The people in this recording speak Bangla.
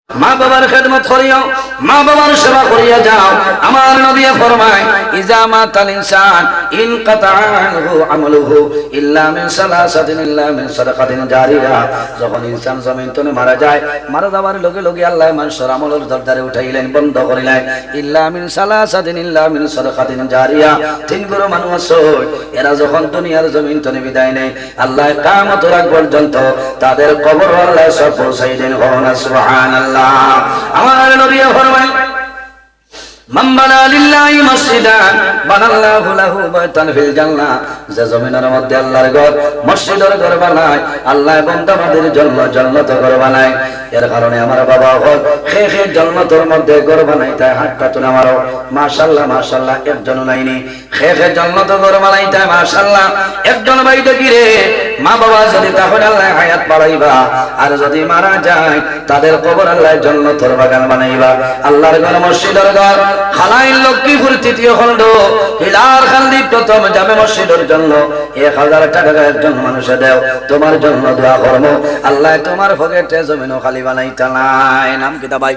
মা বাবার খেদমত করিও, মা বাবার সেবা করিয়া যাও। আমার নবী ফরমায় ইজা মাতাল ইনসান ইনকাতা আনহু আমালুহু ইল্লা মিন সালাসাতিন ইল্লা মিন সাদাকাতিন জারিয়া। যখন ইনসান জমিন তনে মারা যায়, মারা যাওয়ার লগে লগে আল্লাহ মানুষের আমলের দরজারে উঠাইলেন, বন্ধ করিলেন। ইল্লা মিন সালাসাতিন ইল্লা মিন সাদাকাতিন জারিয়া। তিন গুরু মানুষ আছে, এরা যখন দুনিয়ার জমিন তনে বিদায় নেয়, আল্লাহ কিয়ামত রাত পর্যন্ত তাদের কবর আল্লাহ সব পৌঁছাই দেন। সুবহানাল্লাহ। আমার নবী ফরমায় মান বানা লিল্লাহি মসজিদান বানাল্লাহু লাহু বাইতান ফিল জান্নাহ। যে জমিনের মধ্যে আল্লাহর ঘর, মসজিদের ঘর বানায়, আল্লাহ বান্দাদের জন্য জান্নাতের ঘর বানায়। এর কারণে আমার বাবা ঘর খে জান্নাতের মধ্যে ঘর বানাইতে হাতটা তুলে আমারও মাশাআল্লাহ মাশাআল্লাহ একজন নাইনি খে জান্নাতের ঘর বানাইতে মাশাআল্লাহ একজন ভাই দেখি রে। মা বাবা যদি তাহলে আল্লাহ হায়াত বাড়াইবা, আর যদি মারা যায় তাদের কবর আল্লাহ জান্নাতের বাগান বানাইবা। আল্লাহর ঘর মসজিদের ঘর খালাইল লক্ষ্মীপুর তৃতীয় খণ্ড হিলার খান্দি প্রথম যাবে মসজিদের জন্য 1000 টাকা একজন মানুষে দেও, তোমার জন্য দোয়া করবো, আল্লাহ তোমার পকেটে জমিনও খালি বানাইতা নাই। নাম কি তা ভাই?